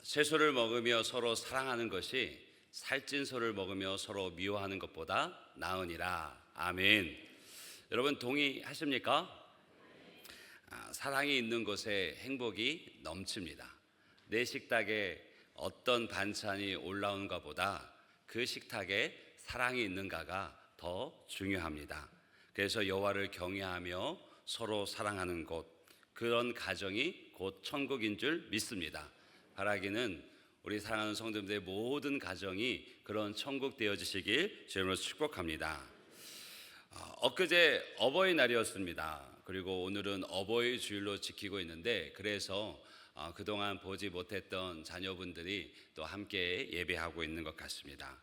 채소를 먹으며 서로 사랑하는 것이 살찐 소를 먹으며 서로 미워하는 것보다 나으니라. 아멘. 여러분 동의하십니까? 사랑이 있는 곳에 행복이 넘칩니다. 내 식탁에 어떤 반찬이 올라오는가 보다 그 식탁에 사랑이 있는가가 더 중요합니다. 그래서 여호와를 경외하며 서로 사랑하는 곳, 그런 가정이 곧 천국인 줄 믿습니다. 바라기는 우리 사랑하는 성도님들의 모든 가정이 그런 천국 되어지시길 주님으로 축복합니다. 엊그제 어버이날이었습니다. 그리고 오늘은 어버이 주일로 지키고 있는데, 그래서 그동안 보지 못했던 자녀분들이 또 함께 예배하고 있는 것 같습니다.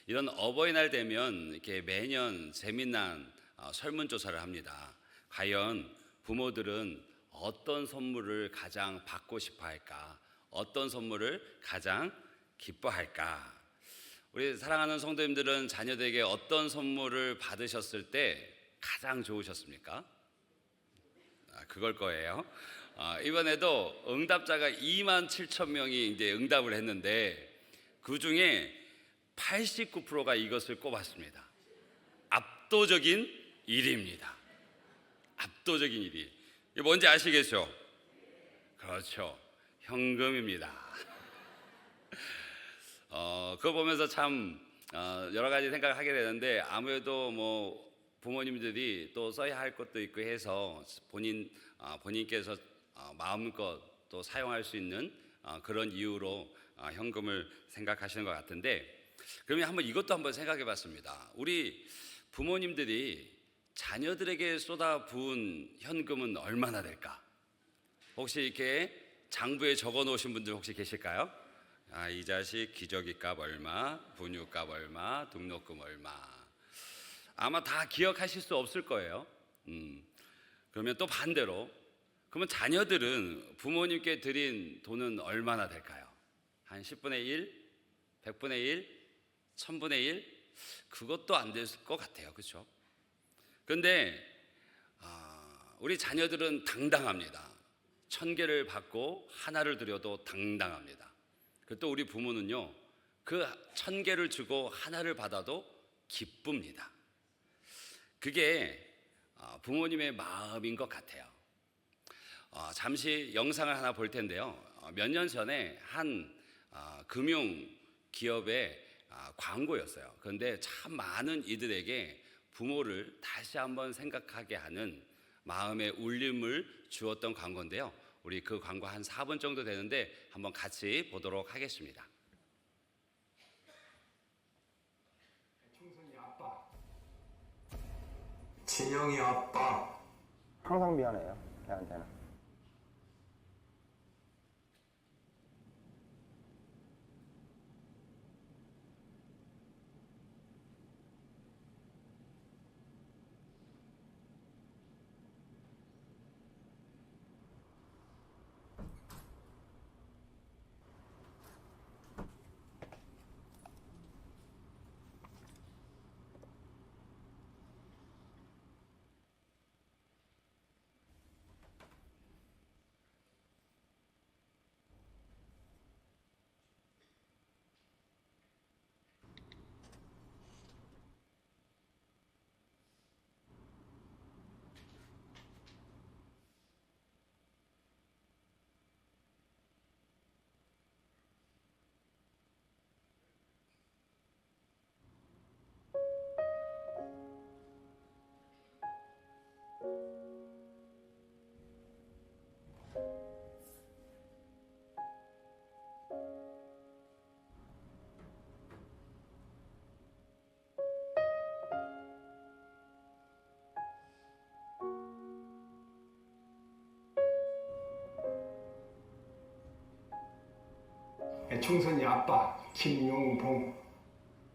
이런 어버이날 되면 이렇게 매년 재미난 설문조사를 합니다. 과연 부모들은 어떤 선물을 가장 받고 싶어 할까? 어떤 선물을 가장 기뻐할까? 우리 사랑하는 성도님들은 자녀들에게 어떤 선물을 받으셨을 때 가장 좋으셨습니까? 그걸 거예요. 이번에도 응답자가 27,000명이 이제 응답을 했는데 그 중에 89%가 이것을 꼽았습니다. 압도적인 1위입니다. 압도적인 1위. 이게 뭔지 아시겠죠? 그렇죠. 현금입니다. 그거 보면서 참 여러 가지 생각을 하게 되는데, 아무래도 뭐 부모님들이 또 써야 할 것도 있고 해서 본인께서 마음껏 또 사용할 수 있는 그런 이유로 현금을 생각하시는 것 같은데, 그러면 이것도 한번 생각해 봤습니다. 우리 부모님들이 자녀들에게 쏟아부은 현금은 얼마나 될까? 혹시 이렇게 장부에 적어 놓으신 분들 혹시 계실까요? 이 자식 기저귀값 얼마, 분유값 얼마, 등록금 얼마. 아마 다 기억하실 수 없을 거예요. 그러면 또 반대로, 그러면 자녀들은 부모님께 드린 돈은 얼마나 될까요? 한 10분의 1, 100분의 1, 1000분의 1? 그것도 안 될 것 같아요. 그렇죠? 그런데 우리 자녀들은 당당합니다. 1000개를 받고 하나를 드려도 당당합니다. 또 우리 부모는요, 그 1000개를 주고 하나를 받아도 기쁩니다. 그게 부모님의 마음인 것 같아요. 잠시 영상을 하나 볼 텐데요. 몇 년 전에 한 금융 기업의 광고였어요. 그런데 참 많은 이들에게 부모를 다시 한번 생각하게 하는 마음의 울림을 주었던 광고인데요. 우리 그 광고 한 4분 정도 되는데 한번 같이 보도록 하겠습니다. 충선이 아빠, 진영이 아빠. 항상 미안해요, 걔한테는. 충선이 아빠, 김용봉.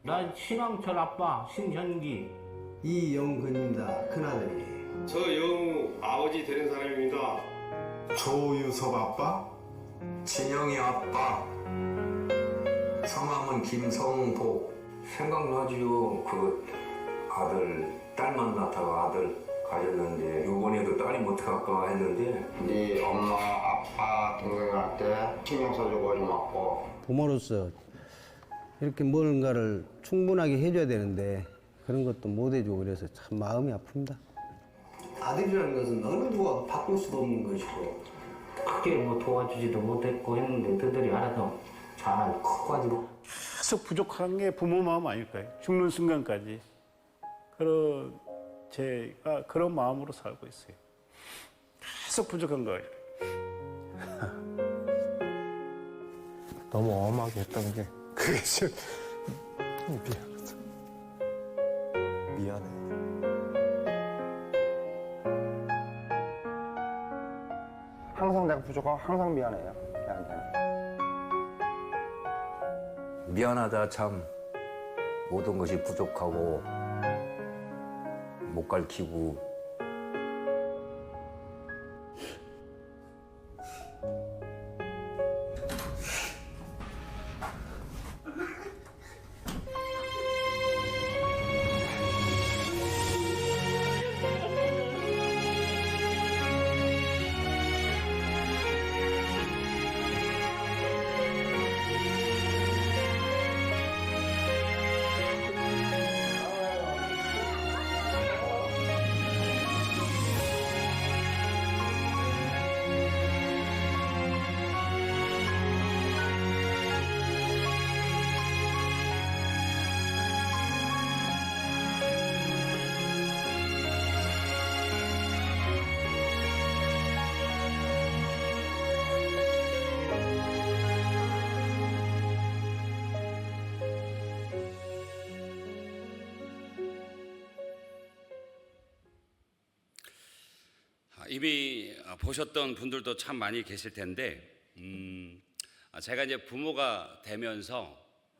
난 신왕철 아빠 신현기. 이영근입니다. 큰아들이. 저 영우 아버지 되는 사람입니다. 조유섭 아빠, 진영이 아빠. 성함은 김성복. 생각나지요. 그 아들, 딸만 낳다가 아들 가졌는데 이번에도 딸이 어떡할까 했는데 네 엄마, 아빠, 동생한테 신경 써주고 좀 맞고. 부모로서 이렇게 뭔가를 충분하게 해줘야 되는데 그런 것도 못 해주고 그래서 참 마음이 아픕니다. 아들이라는 것은 어느 누가 바꿀 수도 없는 것이고 크게 뭐 도와주지도 못했고 했는데 그들이 알아서 잘 커가지고 계속 부족한 게 부모 마음 아닐까요? 죽는 순간까지. 그런 제가 그런 마음으로 살고 있어요. 계속 부족한 거예요. 너무 엄하게 했던 게 그게 지금 미안하다. 미안해. 항상 내가 부족하고 항상 미안해요. 걔한테는. 미안하다 참 모든 것이 부족하고 못 가르치고 이미 보셨던 분들도 참 많이 계실 텐데 제가 이제 부모가 되면서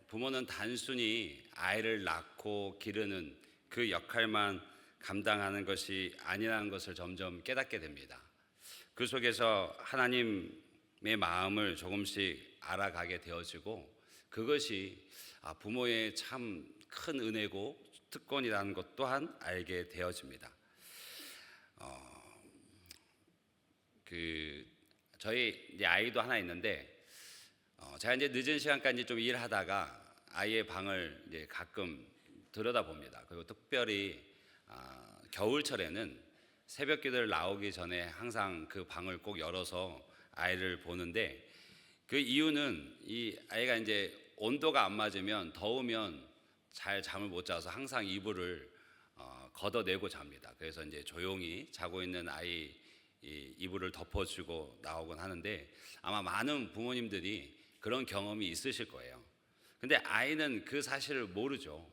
부모는 단순히 아이를 낳고 기르는 그 역할만 감당하는 것이 아니라는 것을 점점 깨닫게 됩니다. 그 속에서 하나님의 마음을 조금씩 알아가게 되어지고 그것이 부모의 참 큰 은혜고 특권이라는 것 또한 알게 되어집니다. 저희 이제 아이도 하나 있는데 제가 이제 늦은 시간까지 좀 일하다가 아이의 방을 이제 가끔 들여다봅니다. 그리고 특별히 겨울철에는 새벽기도를 나오기 전에 항상 그 방을 꼭 열어서 아이를 보는데 그 이유는 이 아이가 이제 온도가 안 맞으면 더우면 잘 잠을 못 자서 항상 이불을 걷어내고 잡니다. 그래서 이제 조용히 자고 있는 아이 이불을 덮어주고 나오곤 하는데 아마 많은 부모님들이 그런 경험이 있으실 거예요. 근데 아이는 그 사실을 모르죠.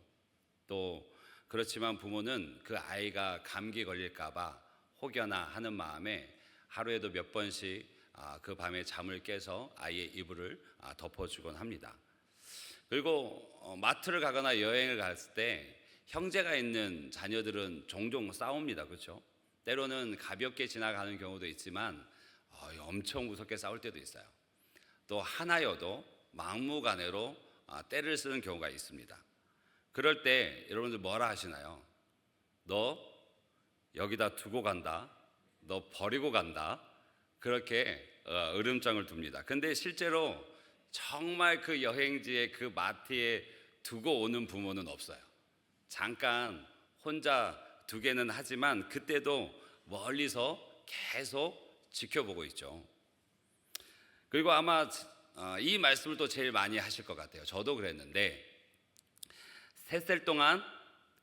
또 그렇지만 부모는 그 아이가 감기 걸릴까봐 혹여나 하는 마음에 하루에도 몇 번씩 그 밤에 잠을 깨서 아이의 이불을 덮어주곤 합니다. 그리고 마트를 가거나 여행을 갔을 때 형제가 있는 자녀들은 종종 싸웁니다. 그렇죠? 때로는 가볍게 지나가는 경우도 있지만 엄청 무섭게 싸울 때도 있어요. 또 하나여도 막무가내로 때를 쓰는 경우가 있습니다. 그럴 때 여러분들 뭐라 하시나요? 너 여기다 두고 간다. 너 버리고 간다. 그렇게 으름장을 둡니다. 근데 실제로 정말 그 여행지에 그 마트에 두고 오는 부모는 없어요. 잠깐 혼자 두게는 하지만 그때도 멀리서 계속 지켜보고 있죠. 그리고 아마 이 말씀을 또 제일 많이 하실 것 같아요. 저도 그랬는데 셋셀 동안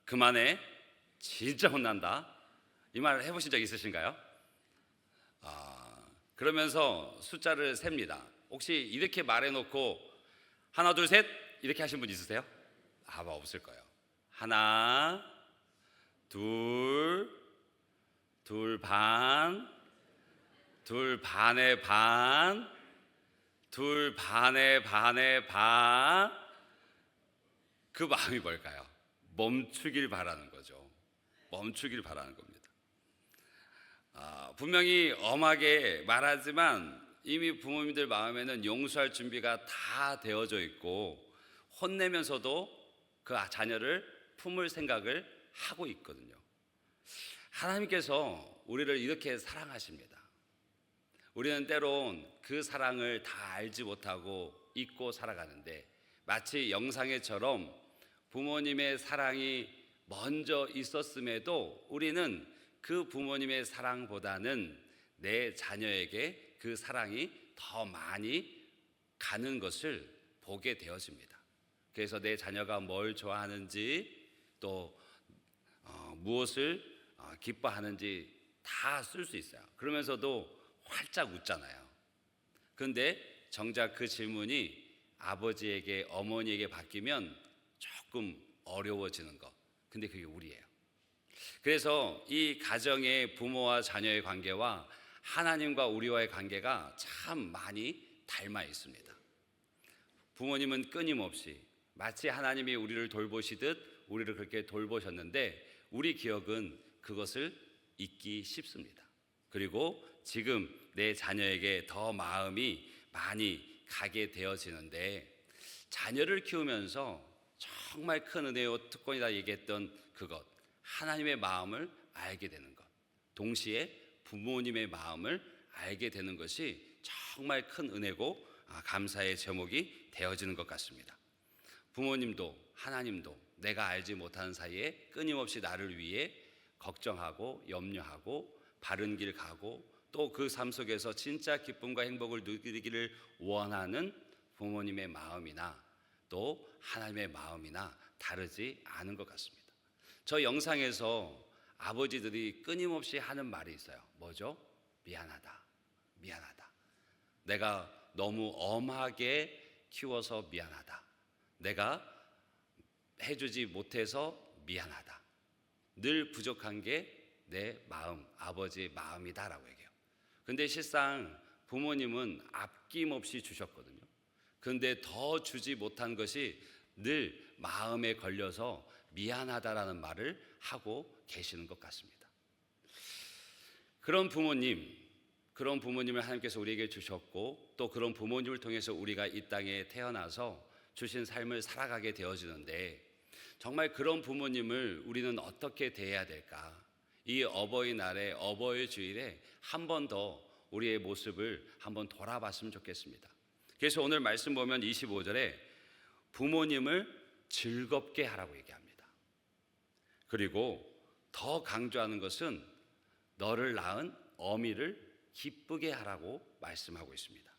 그만해 진짜 혼난다 이 말을 해보신 적 있으신가요? 그러면서 숫자를 셉니다. 혹시 이렇게 말해놓고 하나 둘 셋 이렇게 하신 분 있으세요? 아마 없을 거예요. 하나 둘 반, 둘 반의 반, 둘 반의 반. 그 마음이 뭘까요? 멈추길 바라는 거죠. 멈추길 바라는 겁니다. 분명히 엄하게 말하지만 이미 부모님들 마음에는 용서할 준비가 다 되어져 있고 혼내면서도 그 자녀를 품을 생각을 하고 있거든요. 하나님께서 우리를 이렇게 사랑하십니다. 우리는 때론 그 사랑을 다 알지 못하고 잊고 살아가는데, 마치 영상에처럼 부모님의 사랑이 먼저 있었음에도 우리는 그 부모님의 사랑보다는 내 자녀에게 그 사랑이 더 많이 가는 것을 보게 되어집니다. 그래서 내 자녀가 뭘 좋아하는지, 또 무엇을 기뻐하는지 다 쓸 수 있어요. 그러면서도 활짝 웃잖아요. 그런데 정작 그 질문이 아버지에게, 어머니에게 바뀌면 조금 어려워지는 것. 근데 그게 우리예요. 그래서 이 가정의 부모와 자녀의 관계와 하나님과 우리와의 관계가 참 많이 닮아 있습니다. 부모님은 끊임없이 마치 하나님이 우리를 돌보시듯 우리를 그렇게 돌보셨는데, 우리 기억은 그것을 잊기 쉽습니다. 그리고 지금 내 자녀에게 더 마음이 많이 가게 되어지는데, 자녀를 키우면서 정말 큰 은혜요 특권이다 얘기했던 그것, 하나님의 마음을 알게 되는 것, 동시에 부모님의 마음을 알게 되는 것이 정말 큰 은혜고 감사의 제목이 되어지는 것 같습니다. 부모님도 하나님도 내가 알지 못하는 사이에 끊임없이 나를 위해 걱정하고 염려하고 바른 길 가고, 또 그 삶 속에서 진짜 기쁨과 행복을 누리기를 원하는 부모님의 마음이나 또 하나님의 마음이나 다르지 않은 것 같습니다. 저 영상에서 아버지들이 끊임없이 하는 말이 있어요. 뭐죠? 미안하다, 미안하다. 내가 너무 엄하게 키워서 미안하다. 내가 해주지 못해서 미안하다. 늘 부족한 게 내 마음, 아버지의 마음이다라고 얘기해요. 근데 실상 부모님은 아낌없이 주셨거든요. 그런데 더 주지 못한 것이 늘 마음에 걸려서 미안하다라는 말을 하고 계시는 것 같습니다. 그런 부모님을 하나님께서 우리에게 주셨고, 또 그런 부모님을 통해서 우리가 이 땅에 태어나서 주신 삶을 살아가게 되어지는데, 정말 그런 부모님을 우리는 어떻게 대해야 될까? 이 어버이날에, 어버이 주일에 한 번 더 우리의 모습을 한번 돌아봤으면 좋겠습니다. 그래서 오늘 말씀 보면 25절에 부모님을 즐겁게 하라고 얘기합니다. 그리고 더 강조하는 것은 너를 낳은 어미를 기쁘게 하라고 말씀하고 있습니다.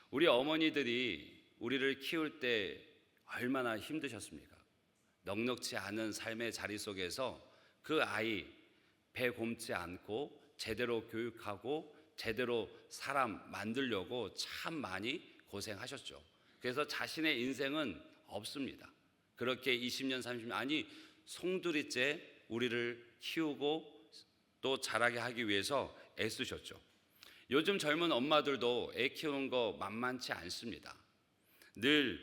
우리 어머니들이 우리를 키울 때 얼마나 힘드셨습니까? 넉넉지 않은 삶의 자리 속에서 그 아이 배 굼지 않고 제대로 교육하고 제대로 사람 만들려고 참 많이 고생하셨죠. 그래서 자신의 인생은 없습니다. 그렇게 20년, 30년, 아니 송두리째 우리를 키우고 또 자라게 하기 위해서 애쓰셨죠. 요즘 젊은 엄마들도 애 키우는 거 만만치 않습니다. 늘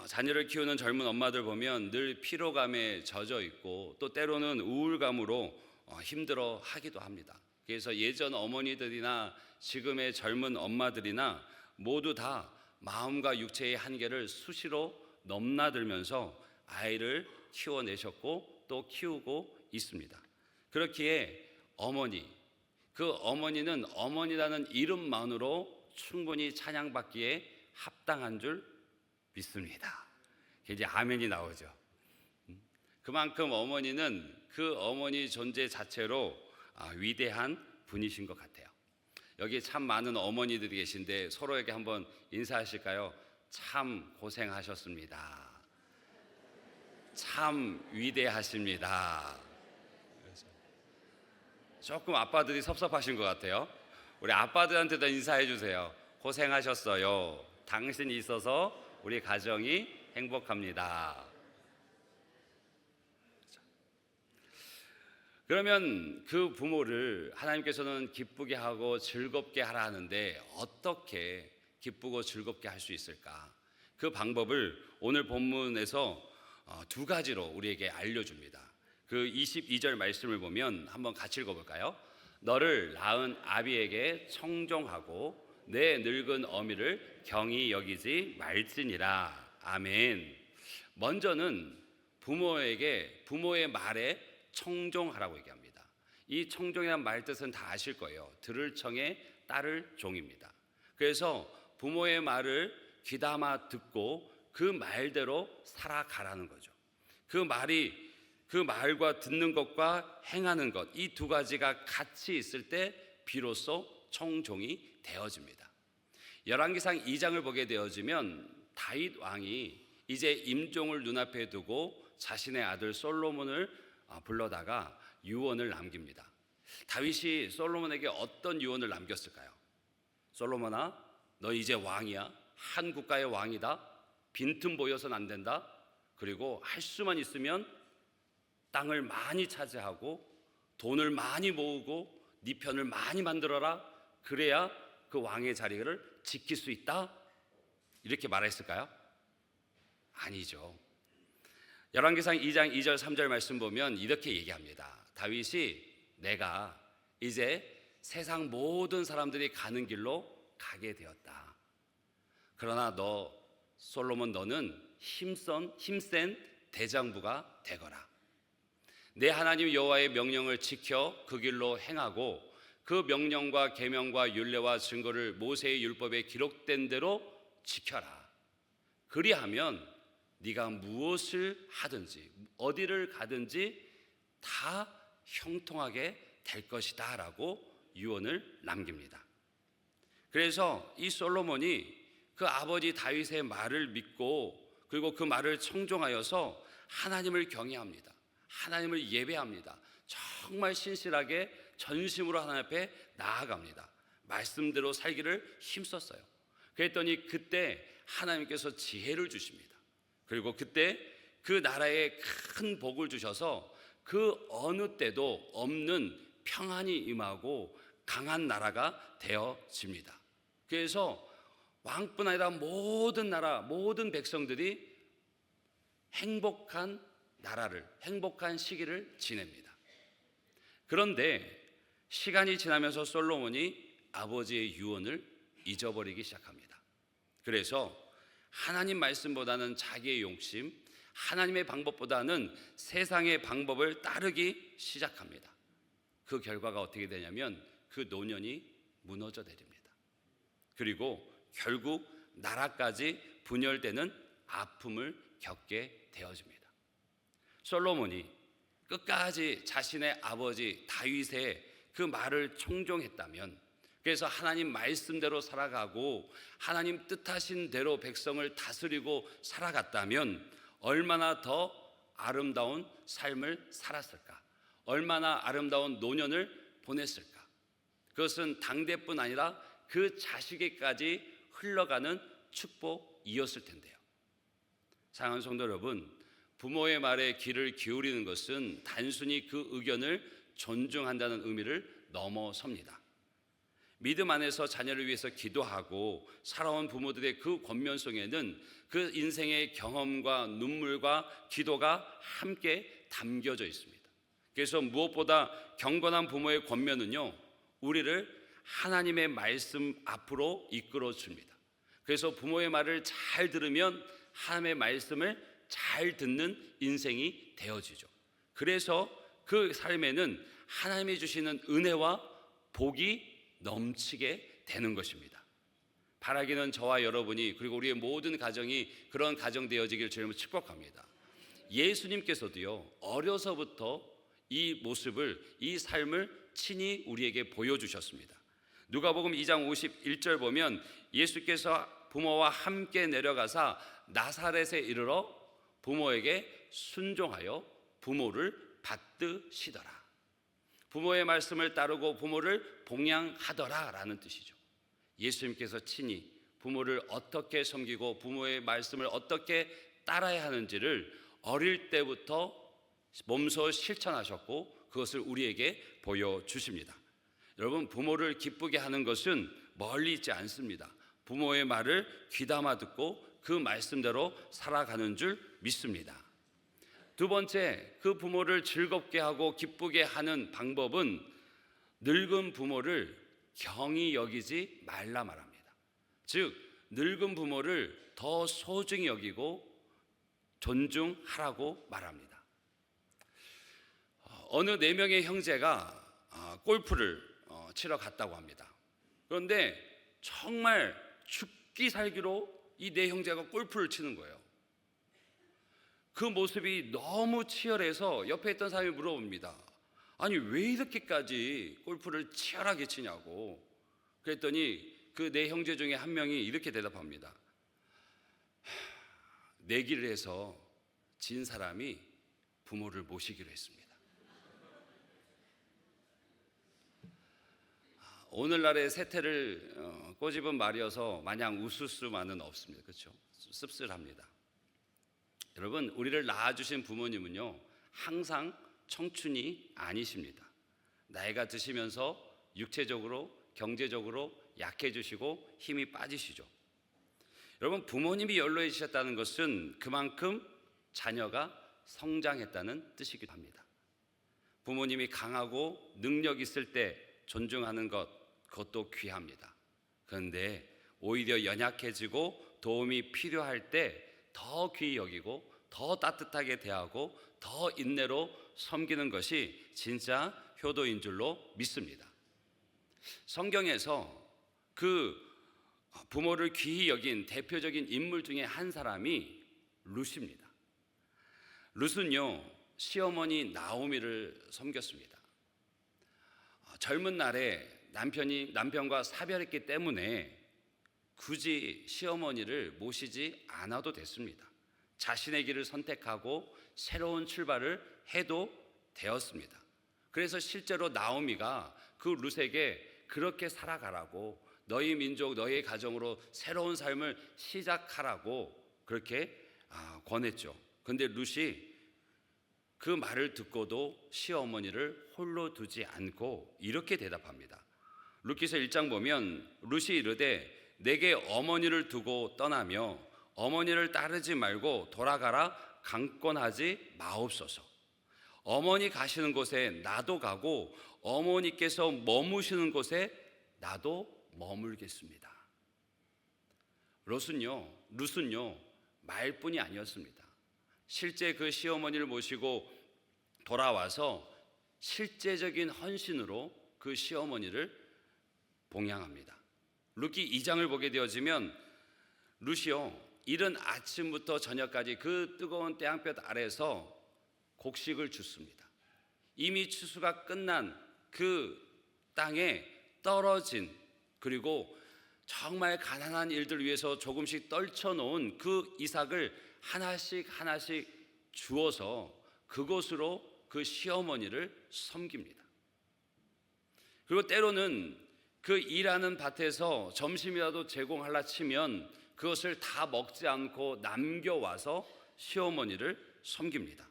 자녀를 키우는 젊은 엄마들 보면 늘 피로감에 젖어 있고, 또 때로는 우울감으로 힘들어 하기도 합니다. 그래서 예전 어머니들이나 지금의 젊은 엄마들이나 모두 다 마음과 육체의 한계를 수시로 넘나들면서 아이를 키워내셨고 또 키우고 있습니다. 그렇기에 그 어머니는 어머니라는 이름만으로 충분히 찬양받기에 합당한 줄 믿습니다. 이제 아멘이 나오죠. 그만큼 어머니는 그 어머니 존재 자체로 위대한 분이신 것 같아요. 여기 참 많은 어머니들이 계신데 서로에게 한번 인사하실까요? 참 고생하셨습니다. 참 위대하십니다. 조금 아빠들이 섭섭하신 것 같아요. 우리 아빠들한테도 인사해 주세요. 고생하셨어요. 당신이 있어서 우리 가정이 행복합니다. 그러면 그 부모를 하나님께서는 기쁘게 하고 즐겁게 하라 하는데, 어떻게 기쁘고 즐겁게 할 수 있을까? 그 방법을 오늘 본문에서 두 가지로 우리에게 알려줍니다. 그 22절 말씀을 보면 한번 같이 읽어볼까요? 너를 낳은 아비에게 청종하고 내 늙은 어미를 경히 여기지 말지니라. 아멘. 먼저는 부모의 말에 청종하라고 얘기합니다. 이 청종이라는 말 뜻은 다 아실 거예요. 들을 청에 따를 종입니다. 그래서 부모의 말을 귀담아 듣고 그 말대로 살아가라는 거죠. 그 말과 듣는 것과 행하는 것, 이 두 가지가 같이 있을 때 비로소 청종이 되어집니다. 열왕기상 2장을 보게 되어지면 다윗 왕이 이제 임종을 눈앞에 두고 자신의 아들 솔로몬을 불러다가 유언을 남깁니다. 다윗이 솔로몬에게 어떤 유언을 남겼을까요? 솔로몬아, 너 이제 왕이야. 한 국가의 왕이다. 빈틈 보여서는 안 된다. 그리고 할 수만 있으면 땅을 많이 차지하고 돈을 많이 모으고 네 편을 많이 만들어라. 그래야 그 왕의 자리를 지킬 수 있다. 이렇게 말했을까요? 아니죠. 열왕기상 2장 2절 3절 말씀 보면 이렇게 얘기합니다. 다윗이 내가 이제 세상 모든 사람들이 가는 길로 가게 되었다. 그러나 너 솔로몬 너는 힘센 대장부가 되거라. 내 하나님 여호와의 명령을 지켜 그 길로 행하고 그 명령과 계명과 율례와 증거를 모세의 율법에 기록된 대로 지켜라. 그리하면 네가 무엇을 하든지 어디를 가든지 다 형통하게 될 것이다 라고 유언을 남깁니다. 그래서 이 솔로몬이 그 아버지 다윗의 말을 믿고 그리고 그 말을 청종하여서 하나님을 경외합니다. 하나님을 예배합니다. 정말 신실하게 전심으로 하나님 앞에 나아갑니다. 말씀대로 살기를 힘썼어요. 그랬더니 그때 하나님께서 지혜를 주십니다. 그리고 그때 그 나라에 큰 복을 주셔서 그 어느 때도 없는 평안이 임하고 강한 나라가 되어집니다. 그래서 왕뿐 아니라 모든 나라, 모든 백성들이 행복한 나라를, 행복한 시기를 지냅니다. 그런데 시간이 지나면서 솔로몬이 아버지의 유언을 잊어버리기 시작합니다. 그래서 하나님 말씀보다는 자기의 욕심, 하나님의 방법보다는 세상의 방법을 따르기 시작합니다. 그 결과가 어떻게 되냐면 그 노년이 무너져 내립니다. 그리고 결국 나라까지 분열되는 아픔을 겪게 되어집니다. 솔로몬이 끝까지 자신의 아버지 다윗의 그 말을 청종했다면, 그래서 하나님 말씀대로 살아가고 하나님 뜻하신 대로 백성을 다스리고 살아갔다면 얼마나 더 아름다운 삶을 살았을까? 얼마나 아름다운 노년을 보냈을까? 그것은 당대뿐 아니라 그 자식에까지 흘러가는 축복이었을 텐데요. 사랑하는 성도 여러분, 부모의 말에 귀를 기울이는 것은 단순히 그 의견을 존중한다는 의미를 넘어섭니다. 믿음 안에서 자녀를 위해서 기도하고 살아온 부모들의 그 권면성에는 그 인생의 경험과 눈물과 기도가 함께 담겨져 있습니다. 그래서 무엇보다 경건한 부모의 권면은요, 우리를 하나님의 말씀 앞으로 이끌어 줍니다. 그래서 부모의 말을 잘 들으면 하나님의 말씀을 잘 듣는 인생이 되어지죠. 그래서 그 삶에는 하나님이 주시는 은혜와 복이 넘치게 되는 것입니다. 바라기는 저와 여러분이 그리고 우리의 모든 가정이 그런 가정 되어지길 주님을 축복합니다. 예수님께서도요, 어려서부터 이 모습을, 이 삶을 친히 우리에게 보여주셨습니다. 누가복음 2장 51절 보면 예수께서 부모와 함께 내려가사 나사렛에 이르러 부모에게 순종하여 부모를 받드시더라. 부모의 말씀을 따르고 부모를 봉양하더라 라는 뜻이죠. 예수님께서 친히 부모를 어떻게 섬기고 부모의 말씀을 어떻게 따라야 하는지를 어릴 때부터 몸소 실천하셨고 그것을 우리에게 보여주십니다. 여러분, 부모를 기쁘게 하는 것은 멀리 있지 않습니다. 부모의 말을 귀담아 듣고 그 말씀대로 살아가는 줄 믿습니다. 두 번째, 그 부모를 즐겁게 하고 기쁘게 하는 방법은 늙은 부모를 경히 여기지 말라 말합니다. 즉, 늙은 부모를 더 소중히 여기고 존중하라고 말합니다. 어느 4명의 형제가 골프를 치러 갔다고 합니다. 그런데 정말 죽기 살기로 이 네 형제가 골프를 치는 거예요. 그 모습이 너무 치열해서 옆에 있던 사람이 물어봅니다. 아니 왜 이렇게까지 골프를 치열하게 치냐고. 그랬더니 그 네 형제 중에 한 명이 이렇게 대답합니다. 내기를 해서 진 사람이 부모를 모시기로 했습니다. 오늘날의 세태를 꼬집은 말이어서 마냥 웃을 수만은 없습니다. 그렇죠? 씁쓸합니다. 여러분, 우리를 낳아주신 부모님은요 항상 청춘이 아니십니다. 나이가 드시면서 육체적으로 경제적으로 약해지시고 힘이 빠지시죠. 여러분, 부모님이 연로해지셨다는 것은 그만큼 자녀가 성장했다는 뜻이기도 합니다. 부모님이 강하고 능력 있을 때 존중하는 것, 그것도 귀합니다. 그런데 오히려 연약해지고 도움이 필요할 때 더 귀히 여기고 더 따뜻하게 대하고 더 인내로 섬기는 것이 진짜 효도인 줄로 믿습니다. 성경에서 그 부모를 귀히 여긴 대표적인 인물 중에 한 사람이 룻입니다. 룻은요 시어머니 나오미를 섬겼습니다. 젊은 날에 남편과 사별했기 때문에 굳이 시어머니를 모시지 않아도 됐습니다. 자신의 길을 선택하고 새로운 출발을 해도 되었습니다. 그래서 실제로 나오미가 그 룻에게 그렇게 살아가라고, 너희 민족, 너희 가정으로 새로운 삶을 시작하라고 그렇게 권했죠. 그런데 룻이 그 말을 듣고도 시어머니를 홀로 두지 않고 이렇게 대답합니다. 룻기서 1장 보면 룻이 이르되 내게 어머니를 두고 떠나며 어머니를 따르지 말고 돌아가라 강권하지 마옵소서. 어머니 가시는 곳에 나도 가고 어머니께서 머무시는 곳에 나도 머물겠습니다. 룻은요 말뿐이 아니었습니다. 실제 그 시어머니를 모시고 돌아와서 실제적인 헌신으로 그 시어머니를 봉양합니다. 룻기 2장을 보게 되어지면 룻이요 이른 아침부터 저녁까지 그 뜨거운 태양볕 아래서 곡식을 줍습니다. 이미 추수가 끝난 그 땅에 떨어진, 그리고 정말 가난한 일들 위해서 조금씩 떨쳐놓은 그 이삭을 하나씩 주어서 그곳으로 그 시어머니를 섬깁니다. 그리고 때로는 그 일하는 밭에서 점심이라도 제공하려 치면 그것을 다 먹지 않고 남겨와서 시어머니를 섬깁니다.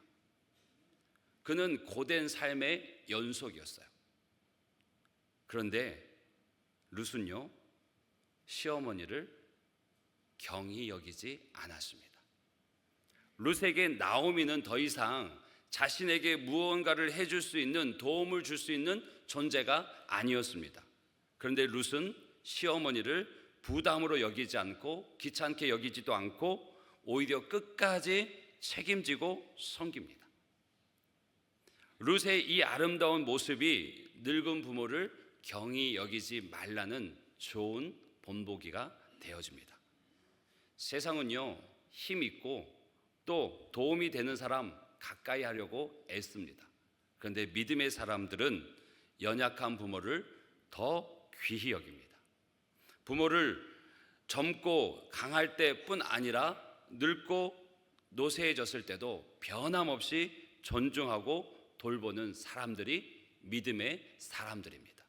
그는 고된 삶의 연속이었어요. 그런데 룻은요 시어머니를 경히 여기지 않았습니다. 룻에게 나오미는 더 이상 자신에게 무언가를 해줄 수 있는, 도움을 줄 수 있는 존재가 아니었습니다. 그런데 룻은 시어머니를 부담으로 여기지 않고 귀찮게 여기지도 않고 오히려 끝까지 책임지고 섬깁니다. 룻의 이 아름다운 모습이 늙은 부모를 경히 여기지 말라는 좋은 본보기가 되어집니다. 세상은요 힘 있고 또 도움이 되는 사람 가까이 하려고 애씁니다. 그런데 믿음의 사람들은 연약한 부모를 더 귀히 여깁니다. 부모를 젊고 강할 때뿐 아니라 늙고 노쇠해졌을 때도 변함없이 존중하고 돌보는 사람들이 믿음의 사람들입니다.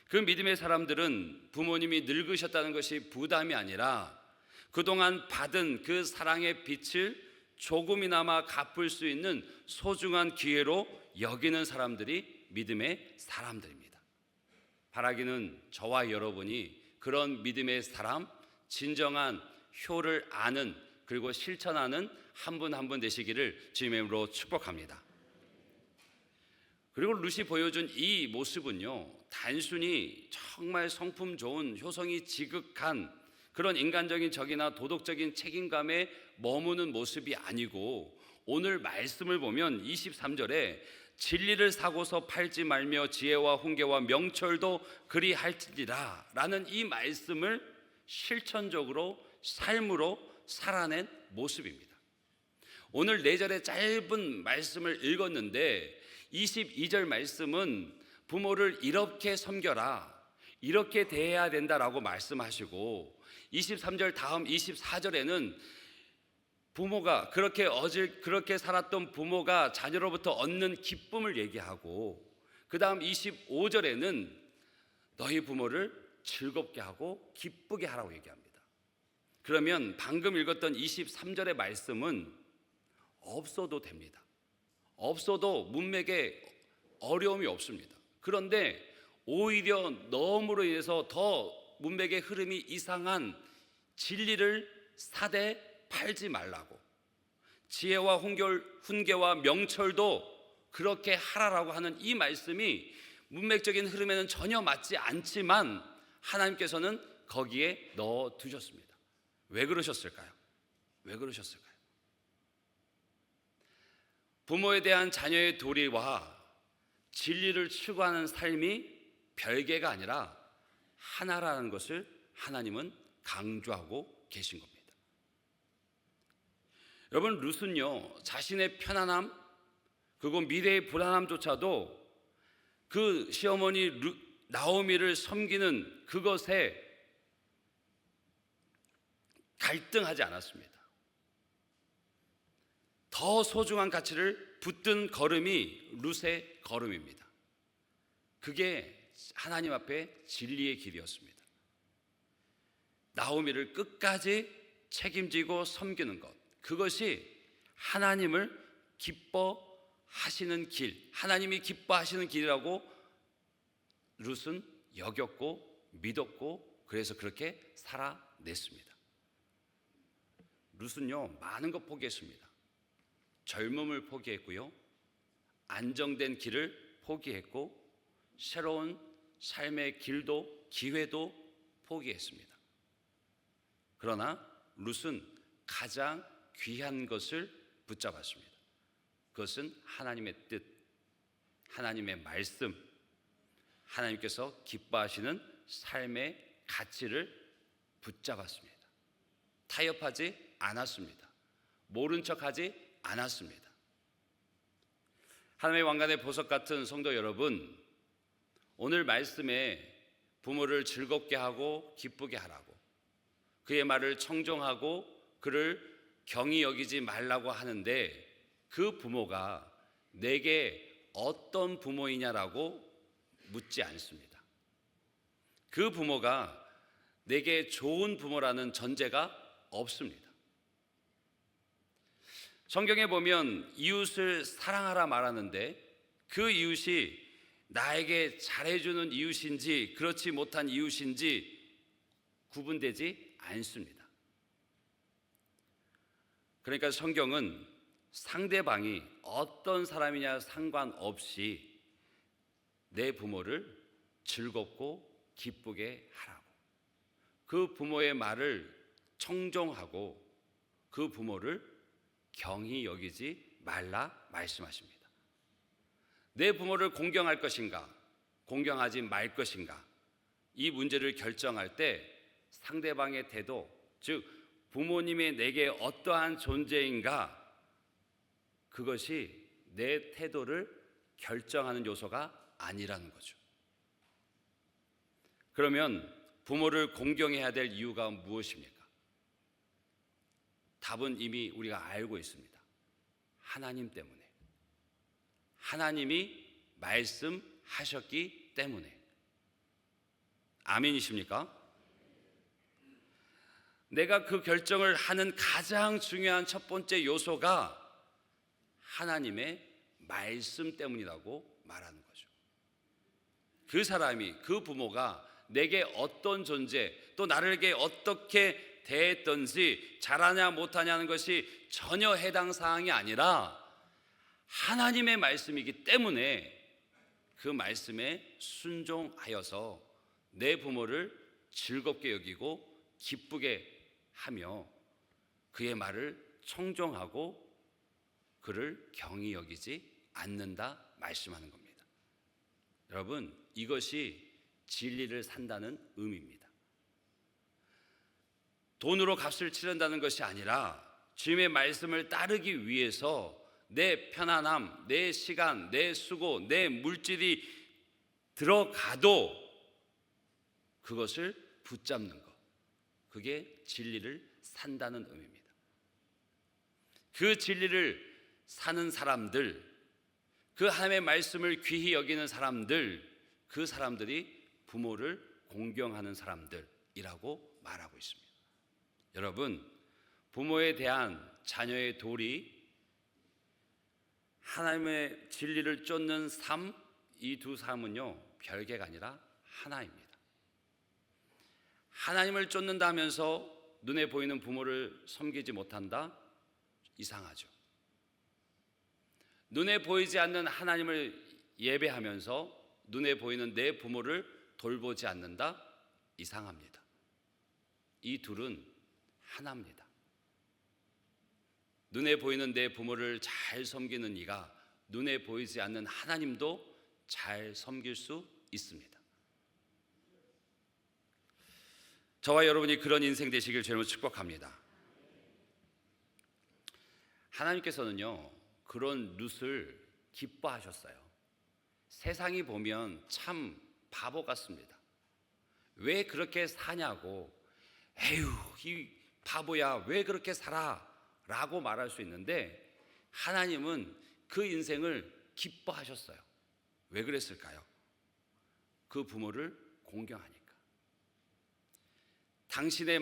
그 믿음의 사람들은 부모님이 늙으셨다는 것이 부담이 아니라 그동안 받은 그 사랑의 빛을 조금이나마 갚을 수 있는 소중한 기회로 여기는 사람들이 믿음의 사람들입니다. 바라기는 저와 여러분이 그런 믿음의 사람, 진정한 효를 아는 그리고 실천하는 한 분 한 분 되시기를 주님의 이름으로 축복합니다. 그리고 룻이 보여준 이 모습은요 단순히 정말 성품 좋은, 효성이 지극한 그런 인간적인 적이나 도덕적인 책임감에 머무는 모습이 아니고 오늘 말씀을 보면 23절에 진리를 사고서 팔지 말며 지혜와 훈계와 명철도 그리할지니라 라는 이 말씀을 실천적으로 삶으로 살아낸 모습입니다. 오늘 4절의 짧은 말씀을 읽었는데 22절 말씀은 부모를 이렇게 섬겨라, 이렇게 대해야 된다라고 말씀하시고 23절 다음 24절에는 부모가 그렇게 살았던 부모가 자녀로부터 얻는 기쁨을 얘기하고 그 다음 25절에는 너희 부모를 즐겁게 하고 기쁘게 하라고 얘기합니다. 그러면 방금 읽었던 23절의 말씀은 없어도 됩니다. 없어도 문맥에 어려움이 없습니다. 그런데 오히려 너음으로 인해서 더 문맥의 흐름이 이상한 진리를 사되 팔지 말라고, 지혜와 훈계와 명철도 그렇게 하라라고 하는 이 말씀이 문맥적인 흐름에는 전혀 맞지 않지만 하나님께서는 거기에 넣어 두셨습니다. 왜 그러셨을까요? 왜 그러셨을까요? 부모에 대한 자녀의 도리와 진리를 추구하는 삶이 별개가 아니라 하나라는 것을 하나님은 강조하고 계신 겁니다. 여러분, 룻은요 자신의 편안함 그리고 미래의 불안함조차도 그 시어머니 나오미를 섬기는 그것에 갈등하지 않았습니다. 더 소중한 가치를 붙든 걸음이 룻의 걸음입니다. 그게 하나님 앞에 진리의 길이었습니다. 나오미를 끝까지 책임지고 섬기는 것, 그것이 하나님을 기뻐하시는 길, 하나님이 기뻐하시는 길이라고 룻은 여겼고 믿었고 그래서 그렇게 살아냈습니다. 룻은요 많은 것 포기했습니다. 젊음을 포기했고요, 안정된 길을 포기했고, 새로운 삶의 길도 기회도 포기했습니다. 그러나 룻은 가장 귀한 것을 붙잡았습니다. 그것은 하나님의 뜻, 하나님의 말씀, 하나님께서 기뻐하시는 삶의 가치를 붙잡았습니다. 타협하지 않았습니다. 모른 척하지 않았습니다. 하나님의 왕관의 보석 같은 성도 여러분, 오늘 말씀에 부모를 즐겁게 하고 기쁘게 하라고, 그의 말을 청종하고 그를 경히 여기지 말라고 하는데 그 부모가 내게 어떤 부모이냐라고 묻지 않습니다. 그 부모가 내게 좋은 부모라는 전제가 없습니다. 성경에 보면 이웃을 사랑하라 말하는데 그 이웃이 나에게 잘해주는 이웃인지 그렇지 못한 이웃인지 구분되지 않습니다. 그러니까 성경은 상대방이 어떤 사람이냐 상관없이 내 부모를 즐겁고 기쁘게 하라고, 그 부모의 말을 청종하고 그 부모를 경히 여기지 말라 말씀하십니다. 내 부모를 공경할 것인가 공경하지 말 것인가, 이 문제를 결정할 때 상대방의 태도, 즉 부모님이 내게 어떠한 존재인가, 그것이 내 태도를 결정하는 요소가 아니라는 거죠. 그러면 부모를 공경해야 될 이유가 무엇입니까? 답은 이미 우리가 알고 있습니다. 하나님 때문에, 하나님이 말씀하셨기 때문에. 아멘이십니까? 내가 그 결정을 하는 가장 중요한 첫 번째 요소가 하나님의 말씀 때문이라고 말하는 거죠. 그 사람이, 그 부모가 내게 어떤 존재, 또 나에게 어떻게 대했던지 잘하냐 못하냐는 것이 전혀 해당 사항이 아니라 하나님의 말씀이기 때문에 그 말씀에 순종하여서 내 부모를 즐겁게 여기고 기쁘게 하며 그의 말을 청종하고 그를 경히 여기지 않는다 말씀하는 겁니다. 여러분, 이것이 진리를 산다는 의미입니다. 돈으로 값을 치른다는 것이 아니라 주님의 말씀을 따르기 위해서 내 편안함, 내 시간, 내 수고, 내 물질이 들어가도 그것을 붙잡는 것, 그게 진리를 산다는 의미입니다. 그 진리를 사는 사람들, 그 하나님의 말씀을 귀히 여기는 사람들, 그 사람들이 부모를 공경하는 사람들이라고 말하고 있습니다. 여러분, 부모에 대한 자녀의 도리, 하나님의 진리를 쫓는 삶, 이 두 삶은요 별개가 아니라 하나입니다. 하나님을 쫓는다 하면서 눈에 보이는 부모를 섬기지 못한다? 이상하죠. 눈에 보이지 않는 하나님을 예배하면서 눈에 보이는 내 부모를 돌보지 않는다? 이상합니다. 이 둘은 하나입니다. 눈에 보이는 내 부모를 잘 섬기는 이가 눈에 보이지 않는 하나님도 잘 섬길 수 있습니다. 저와 여러분이 그런 인생 되시길 주님으로 축복합니다. 하나님께서는요 그런 룻을 기뻐하셨어요. 세상이 보면 참 바보 같습니다. 왜 그렇게 사냐고, 에휴 이 바보야 왜 그렇게 살아 라고 말할 수 있는데, 하나님은 그 인생을 기뻐하셨어요. 왜 그랬을까요? 그 부모를 공경하니까. 당신의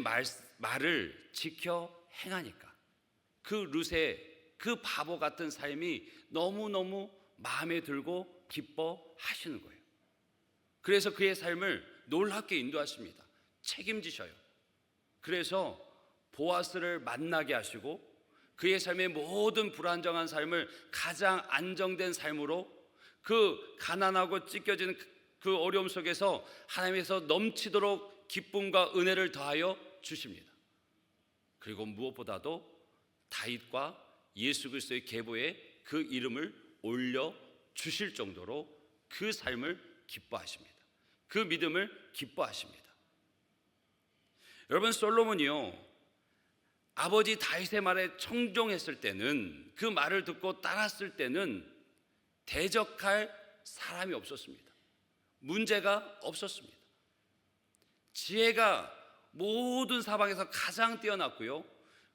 말을 지켜 행하니까. 그 룻의 그 바보 같은 삶이 너무너무 마음에 들고 기뻐하시는 거예요. 그래서 그의 삶을 놀랍게 인도하십니다. 책임지셔요. 그래서 보아스를 만나게 하시고 그의 삶의 모든 불안정한 삶을 가장 안정된 삶으로, 그 가난하고 찢겨지는 그 어려움 속에서 하나님께서 넘치도록 기쁨과 은혜를 더하여 주십니다. 그리고 무엇보다도 다윗과 예수 그리스도의 계보에 그 이름을 올려 주실 정도로 그 삶을 기뻐하십니다. 그 믿음을 기뻐하십니다. 여러분, 솔로몬이요 아버지 다윗의 말에 청종했을 때는, 그 말을 듣고 따랐을 때는 대적할 사람이 없었습니다. 문제가 없었습니다. 지혜가 모든 사방에서 가장 뛰어났고요,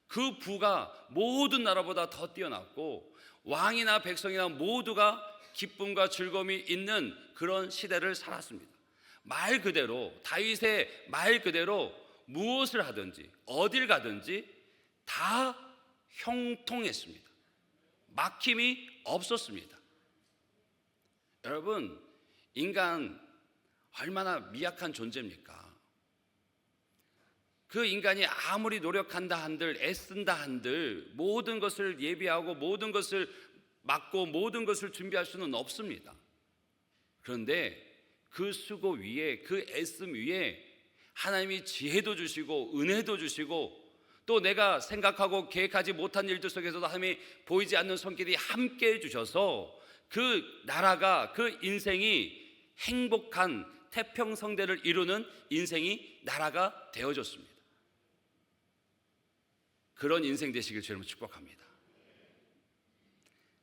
그 부가 모든 나라보다 더 뛰어났고, 왕이나 백성이나 모두가 기쁨과 즐거움이 있는 그런 시대를 살았습니다. 말 그대로, 다윗의 말 그대로 무엇을 하든지 어딜 가든지 다 형통했습니다. 막힘이 없었습니다. 여러분, 인간 얼마나 미약한 존재입니까? 그 인간이 아무리 노력한다 한들, 애쓴다 한들 모든 것을 예비하고 모든 것을 막고 모든 것을 준비할 수는 없습니다. 그런데 그 수고 위에, 그 애씀 위에 하나님이 지혜도 주시고 은혜도 주시고, 또 내가 생각하고 계획하지 못한 일들 속에서도 하나님이 보이지 않는 손길이 함께 해주셔서 그 나라가, 그 인생이 행복한 태평성대를 이루는 인생이 나라가 되어졌습니다. 그런 인생 되시길 주님으로 축복합니다.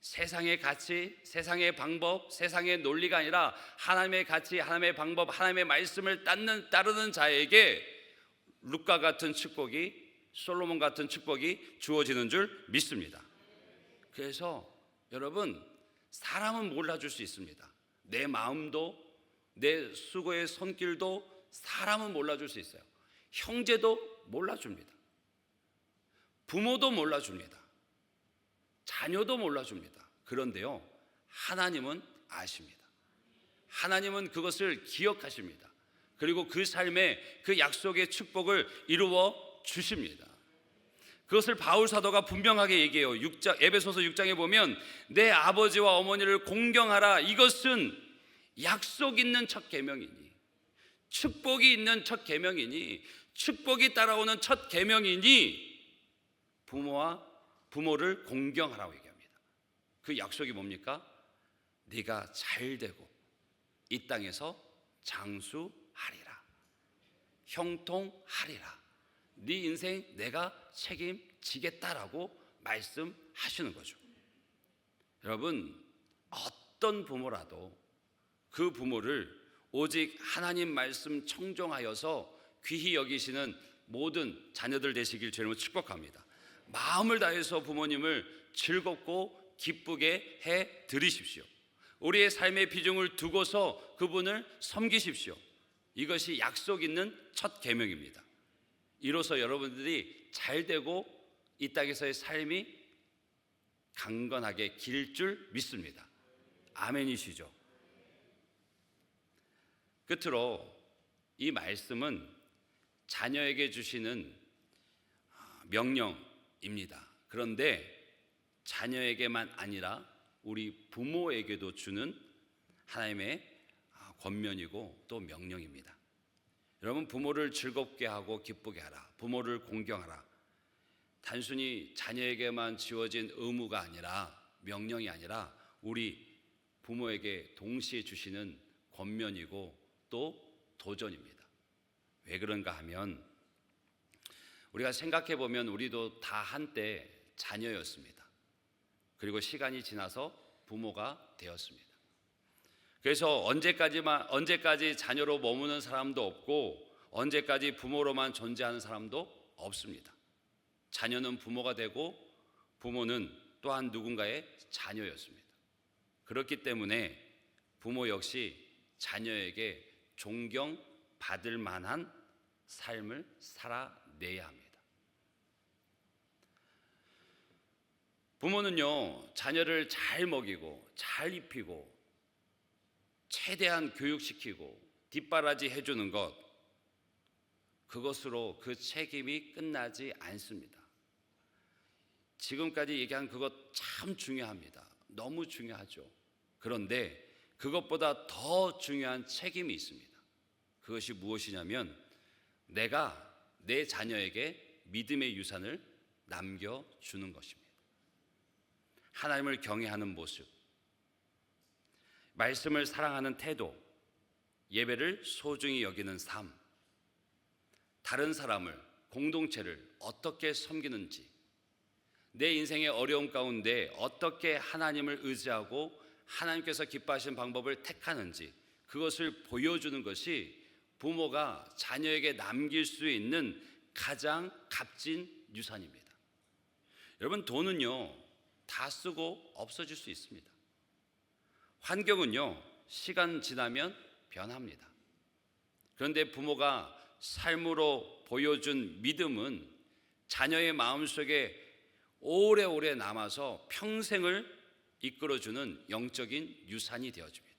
세상의 가치, 세상의 방법, 세상의 논리가 아니라 하나님의 가치, 하나님의 방법, 하나님의 말씀을 따르는 자에게 룻과 같은 축복이, 솔로몬 같은 축복이 주어지는 줄 믿습니다. 그래서 여러분, 사람은 몰라줄 수 있습니다. 내 마음도, 내 수고의 손길도 사람은 몰라줄 수 있어요. 형제도 몰라줍니다. 부모도 몰라줍니다. 자녀도 몰라줍니다. 그런데요, 하나님은 아십니다. 하나님은 그것을 기억하십니다. 그리고 그 삶에 그 약속의 축복을 이루어 주십니다. 그것을 바울 사도가 분명하게 얘기해요. 에베소서 6장에 보면 내 아버지와 어머니를 공경하라. 이것은 약속 있는 첫 계명이니, 축복이 있는 첫 계명이니, 축복이 따라오는 첫 계명이니 부모를 공경하라고 얘기합니다. 그 약속이 뭡니까? 네가 잘 되고 이 땅에서 장수하리라. 형통하리라. 네 인생 내가 책임지겠다라고 말씀하시는 거죠. 여러분, 어떤 부모라도 그 부모를 오직 하나님 말씀 청종하여서 귀히 여기시는 모든 자녀들 되시길 주님으로 축복합니다. 마음을 다해서 부모님을 즐겁고 기쁘게 해 드리십시오. 우리의 삶의 비중을 두고서 그분을 섬기십시오. 이것이 약속 있는 첫 계명입니다. 이로써 여러분들이 잘 되고 이 땅에서의 삶이 강건하게 길 줄 믿습니다. 아멘이시죠? 끝으로 이 말씀은 자녀에게 주시는 명령입니다. 그런데 자녀에게만 아니라 우리 부모에게도 주는 하나님의 권면이고 또 명령입니다. 여러분, 부모를 즐겁게 하고 기쁘게 하라. 부모를 공경하라. 단순히 자녀에게만 지어진 의무가 아니라, 명령이 아니라 우리 부모에게 동시에 주시는 권면이고 또 도전입니다. 왜 그런가 하면 우리가 생각해 보면 우리도 다 한때 자녀였습니다. 그리고 시간이 지나서 부모가 되었습니다. 그래서 언제까지 자녀로 머무는 사람도 없고 언제까지 부모로만 존재하는 사람도 없습니다. 자녀는 부모가 되고 부모는 또한 누군가의 자녀였습니다. 그렇기 때문에 부모 역시 자녀에게 존경받을 만한 삶을 살아내야 합니다. 부모는요, 자녀를 잘 먹이고 잘 입히고 최대한 교육시키고 뒷바라지 해주는 것, 그것으로 그 책임이 끝나지 않습니다. 지금까지 얘기한 그것 참 중요합니다. 너무 중요하죠. 그런데 그것보다 더 중요한 책임이 있습니다. 그것이 무엇이냐면 내가 내 자녀에게 믿음의 유산을 남겨주는 것입니다. 하나님을 경외하는 모습, 말씀을 사랑하는 태도, 예배를 소중히 여기는 삶, 다른 사람을, 공동체를 어떻게 섬기는지, 내 인생의 어려움 가운데 어떻게 하나님을 의지하고 하나님께서 기뻐하시는 방법을 택하는지, 그것을 보여주는 것이 부모가 자녀에게 남길 수 있는 가장 값진 유산입니다. 여러분, 돈은요 다 쓰고 없어질 수 있습니다. 환경은요 시간 지나면 변합니다. 그런데 부모가 삶으로 보여준 믿음은 자녀의 마음속에 오래오래 남아서 평생을 이끌어주는 영적인 유산이 되어집니다.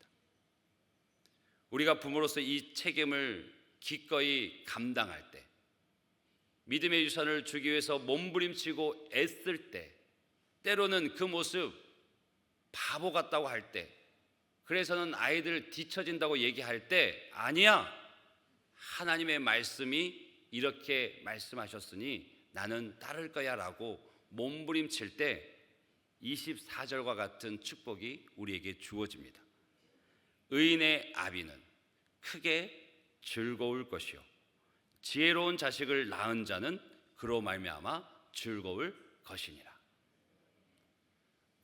우리가 부모로서 이 책임을 기꺼이 감당할 때, 믿음의 유산을 주기 위해서 몸부림치고 애쓸 때, 때로는 그 모습 바보 같다고 할 때, 그래서는 아이들 뒤처진다고 얘기할 때, 아니야, 하나님의 말씀이 이렇게 말씀하셨으니 나는 따를 거야 라고 몸부림칠 때 24절과 같은 축복이 우리에게 주어집니다. 의인의 아비는 크게 즐거울 것이요 지혜로운 자식을 낳은 자는 그로 말미암아 즐거울 것이니라.